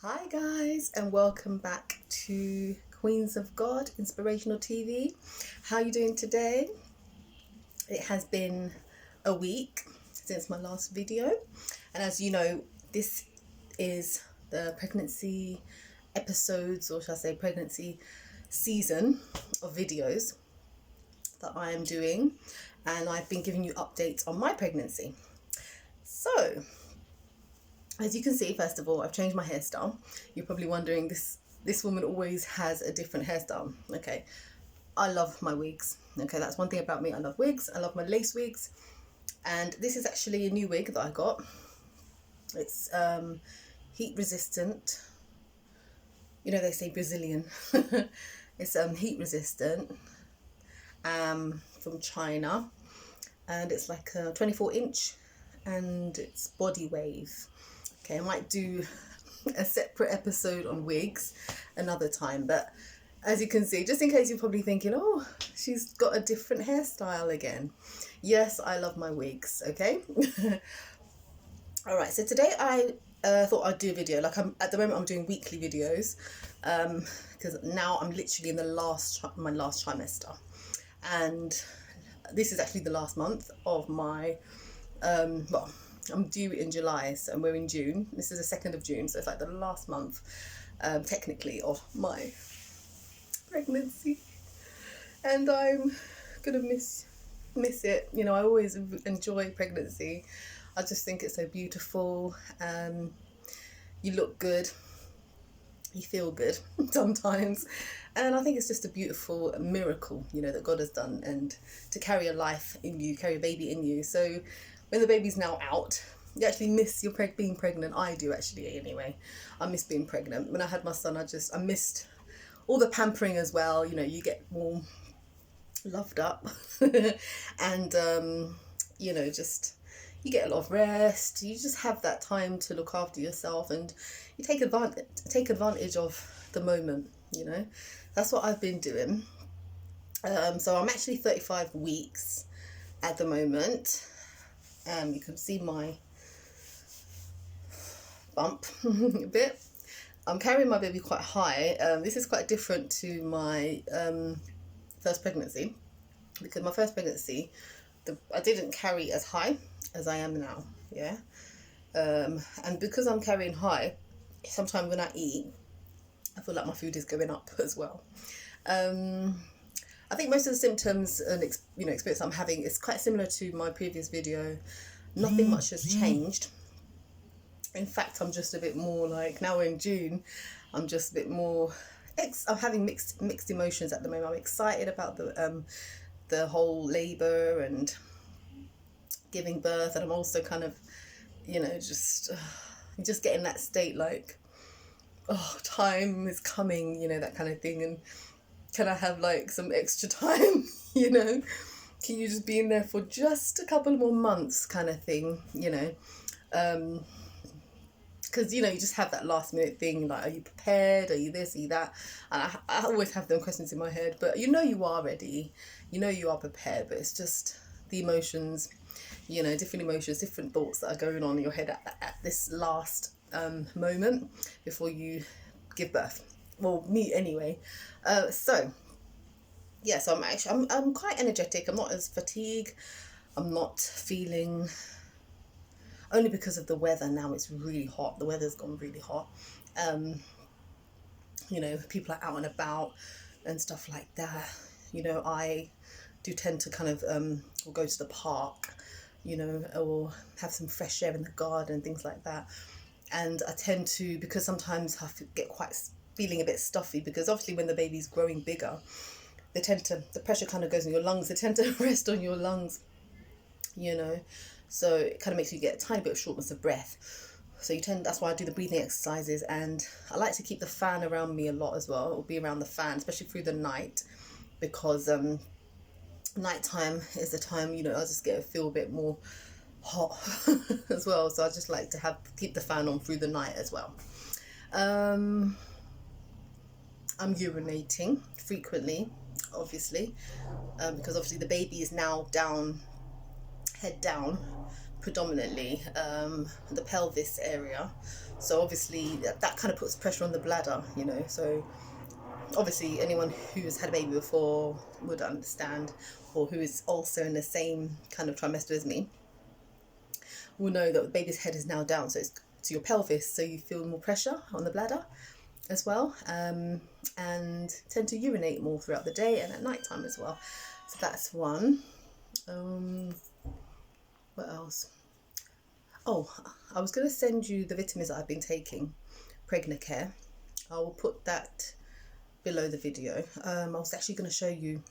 Hi guys, and welcome back to Queens of God Inspirational TV. How are you doing today? It has been a week since my last video, and as you know, this is the pregnancy episodes, or shall I say pregnancy season of videos that I am doing, and I've been giving you updates on my pregnancy. So as you can see, first of all, I've changed my hairstyle. You're probably wondering, this woman always has a different hairstyle. Okay, I love my wigs. Okay, that's one thing about me. I love wigs. I love my lace wigs. And this is actually a new wig that I got. It's heat resistant. You know, they say Brazilian. It's heat resistant from China. And it's like a 24-inch and it's body wave. Okay, I might do a separate episode on wigs another time, but as you can see, just in case you're probably thinking, oh, she's got a different hairstyle again. Yes, I love my wigs, okay? All right, so today I thought I'd do a video. Like, at the moment I'm doing weekly videos because now I'm literally in my last trimester, and this is actually the last month of my well, I'm due in July, so we're in June. This is the 2nd of June, so it's like the last month, technically, of my pregnancy. And I'm gonna miss it. You know, I always enjoy pregnancy. I just think it's so beautiful. You look good, you feel good sometimes, and I think it's just a beautiful miracle, you know, that God has done, and to carry a life in you, carry a baby in you. So when the baby's now out, you actually miss your being pregnant. I do actually, anyway. I miss being pregnant. When I had my son, I missed all the pampering as well. You know, you get more loved up and you know, just you get a lot of rest. You just have that time to look after yourself, and you take advantage of the moment, you know. That's what I've been doing. So I'm actually 35 weeks at the moment. You can see my bump a bit. I'm carrying my baby quite high. This is quite different to my first pregnancy, because my first pregnancy, I didn't carry as high as I am now, yeah. And because I'm carrying high, sometimes when I eat, I feel like my food is going up as well. I think most of the symptoms and experience I'm having is quite similar to my previous video. Nothing much has changed. In fact, I'm just a bit more like, now we're in June, I'm just a bit more, I'm having mixed emotions at the moment. I'm excited about the whole labour and giving birth, and I'm also kind of, you know, just getting that state like, oh, time is coming, you know, that kind of thing. And can I have like some extra time, you know? Can you just be in there for just a couple more months kind of thing, you know? Because, you know, you just have that last minute thing, like, are you prepared? Are you this, are you that? And I always have them questions in my head, but you know you are ready. You know you are prepared, but it's just the emotions, you know, different emotions, different thoughts that are going on in your head at this last moment before you give birth. Well, me anyway. So yeah, so I'm quite energetic. I'm not as fatigued. I'm not feeling, only because of the weather now. It's really hot. The weather's gone really hot. You know, people are out and about and stuff like that. You know, I do tend to kind of go to the park, you know, or have some fresh air in the garden and things like that. And I tend to, because sometimes I get quite feeling a bit stuffy, because obviously when the baby's growing bigger, the pressure kind of goes in your lungs. They tend to rest on your lungs, you know. So it kind of makes you get a tiny bit of shortness of breath. So that's why I do the breathing exercises, and I like to keep the fan around me a lot as well. It'll be around the fan, especially through the night, because nighttime is the time, you know, I just feel a bit more hot as well. So I just like to keep the fan on through the night as well. I'm urinating frequently, obviously, because obviously the baby is now head down, predominantly the pelvis area. So obviously that kind of puts pressure on the bladder, you know. So obviously anyone who's had a baby before would understand, or who is also in the same kind of trimester as me will know that the baby's head is now down, so it's to your pelvis, so you feel more pressure on the bladder as well, and tend to urinate more throughout the day and at night time as well. So that's one. What else? Oh, I was going to send you the vitamins that I've been taking, Pregnacare. I will put that below the video. I was actually going to show you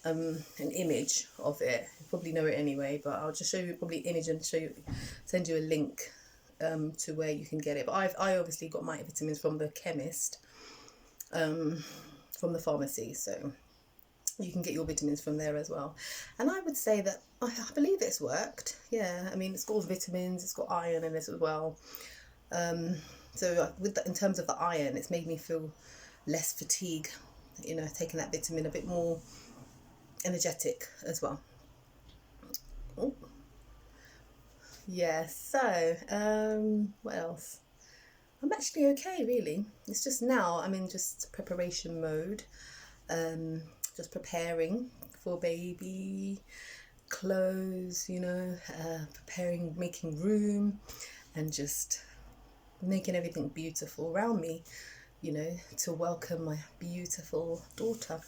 an image of it. You probably know it anyway, but I'll just show you probably image and send you a link to where you can get it. But I obviously got my vitamins from the chemist, from the pharmacy, so you can get your vitamins from there as well. And I would say that I believe it's worked. Yeah, I mean, it's got all the vitamins, it's got iron in it as well. So with in terms of the iron, it's made me feel less fatigue, you know, taking that vitamin, a bit more energetic as well. Oh. Yeah, so what else? I'm actually okay, really. It's just now I'm in just preparation mode, just preparing for baby, clothes, you know, preparing, making room, and just making everything beautiful around me, you know, to welcome my beautiful daughter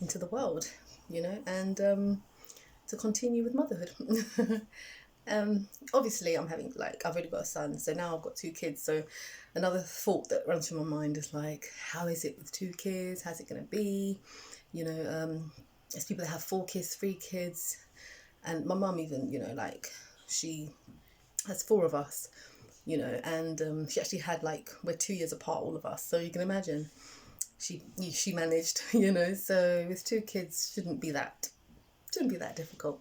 into the world, you know, and to continue with motherhood. Obviously I'm having, like, I've already got a son, so now I've got 2 kids. So another thought that runs through my mind is like, how is it with 2 kids? How's it going to be? You know, there's people that have 4 kids, 3 kids, and my mum even, you know, like, she has 4 of us, you know, and she actually had, like, we're 2 years apart, all of us, so you can imagine she managed, you know. So with 2 kids shouldn't be that difficult.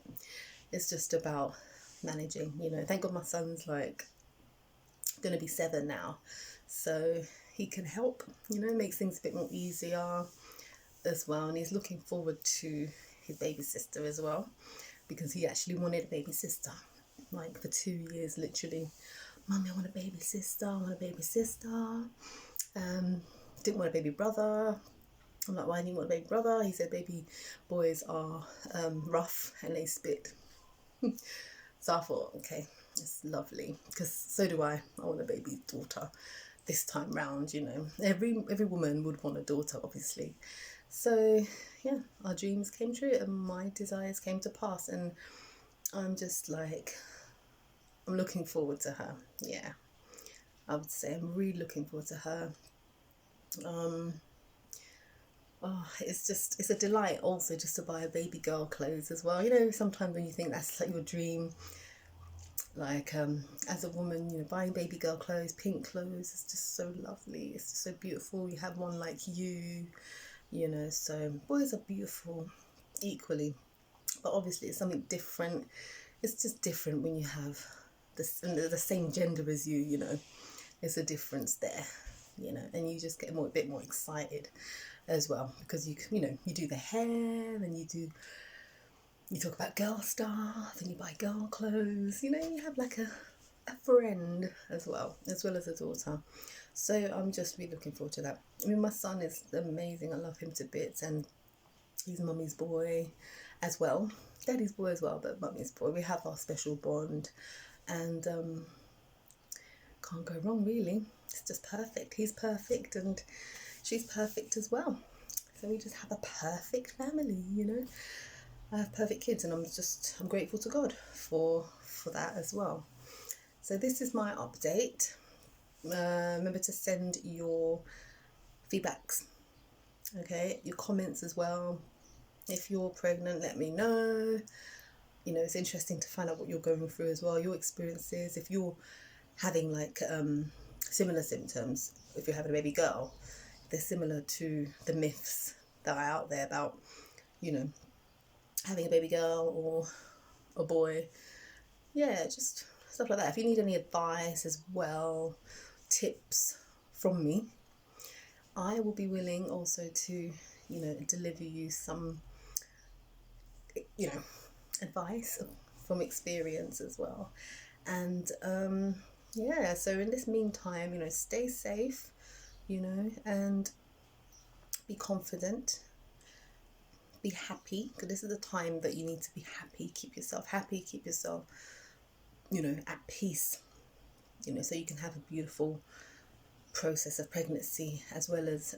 It's just about managing, you know. Thank God my son's like gonna be 7 now, so he can help, you know, makes things a bit more easier as well. And he's looking forward to his baby sister as well, because he actually wanted a baby sister, like, for 2 years, literally. Mummy, I want a baby sister, I want a baby sister. Didn't want a baby brother. I'm like, why do you want a baby brother? He said baby boys are rough and they spit. So I thought, okay, it's lovely, because so do I. I want a baby daughter this time round, you know. Every woman would want a daughter, obviously. So yeah, our dreams came true and my desires came to pass, and I'm just like, I'm looking forward to her. Yeah, I would say I'm really looking forward to her. Oh, it's a delight also just to buy a baby girl clothes as well. You know, sometimes when you think that's like your dream, like, as a woman, you know, buying baby girl clothes, pink clothes, is just so lovely. It's just so beautiful. You have one like you know. So boys are beautiful equally, but obviously it's something different. It's just different when you have the same gender as you, you know. There's a difference there, you know, and you just get a bit more excited as well, because you know, you do the hair, and you talk about girl stuff, and you buy girl clothes, you know, you have like a friend as well as a daughter. So I'm just really looking forward to that. I mean, my son is amazing. I love him to bits, and he's mummy's boy as well, daddy's boy as well, but mummy's boy. We have our special bond, and can't go wrong, really. It's just perfect. He's perfect and she's perfect as well. So we just have a perfect family, you know. I have perfect kids, and I'm grateful to God for that as well. So this is my update. Remember to send your feedbacks, okay, your comments as well. If you're pregnant, let me know. You know, it's interesting to find out what you're going through as well, your experiences. If you're having like similar symptoms, if you're having a baby girl, they're similar to the myths that are out there about, you know, having a baby girl or a boy. Yeah, just stuff like that. If you need any advice as well, tips from me, I will be willing also to, you know, deliver you some, you know, advice from experience as well. And yeah, so in this meantime, stay safe, and be confident, be happy, because this is the time that you need to be happy. Keep yourself happy, keep yourself, at peace, so you can have a beautiful process of pregnancy as well as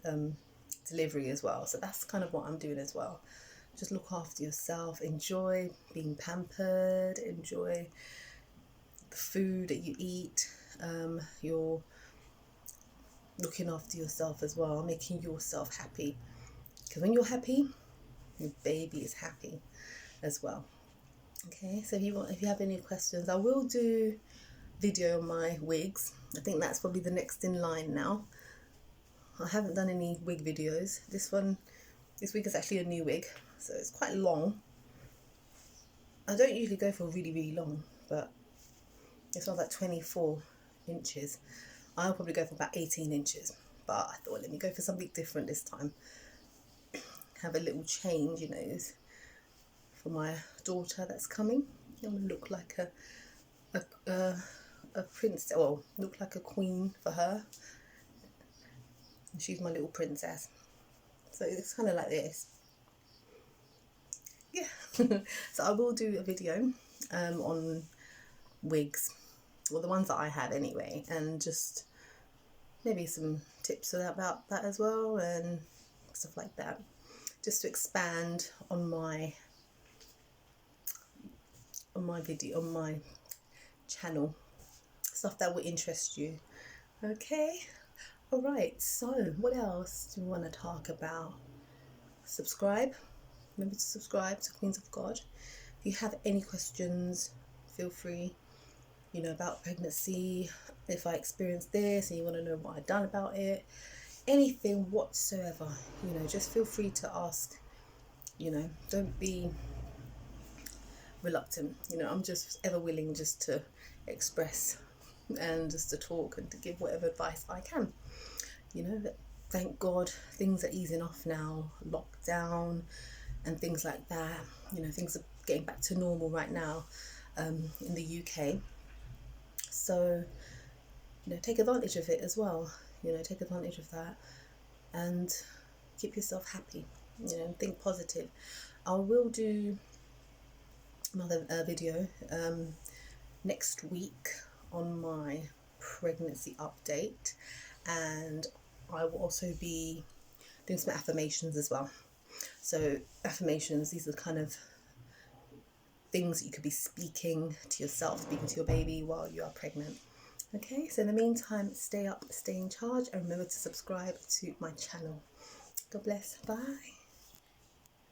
delivery as well. So that's kind of what I'm doing as well. Just look after yourself, enjoy being pampered, enjoy the food that you eat. You're looking after yourself as well, making yourself happy, because when you're happy, your baby is happy as well. Okay, so if you have any questions, I will do video on my wigs. I think that's probably the next in line now. I haven't done any wig videos. This wig is actually a new wig, so it's quite long. I don't usually go for really, really long, but this one's like 24 inches. I'll probably go for about 18 inches, but I thought, let me go for something different this time. Have a little change, for my daughter that's coming. I want to look like a princess, well, look like a queen for her. She's my little princess. So it's kind of like this. Yeah. So I will do a video on wigs, well, the ones that I have anyway, and just maybe some tips about that as well and stuff like that, just to expand on my video, on my channel, stuff that will interest you. Okay, all right, so what else do we want to talk about? Subscribe. Remember to subscribe to Queens of God. If you have any questions, feel free, about pregnancy, if I experienced this and you want to know what I've done about it, anything whatsoever, just feel free to ask. Don't be reluctant. I'm just ever willing just to express and just to talk and to give whatever advice I can. Thank God things are easing off now, lockdown and things like that. Things are getting back to normal right now in the UK. So, take advantage of it as well. Take advantage of that and keep yourself happy. Think positive. I will do another video next week on my pregnancy update, and I will also be doing some affirmations as well. So affirmations, these are the kind of things that you could be speaking to yourself, speaking to your baby while you are pregnant. Okay, so in the meantime, stay up, stay in charge, and remember to subscribe to my channel. God bless. Bye.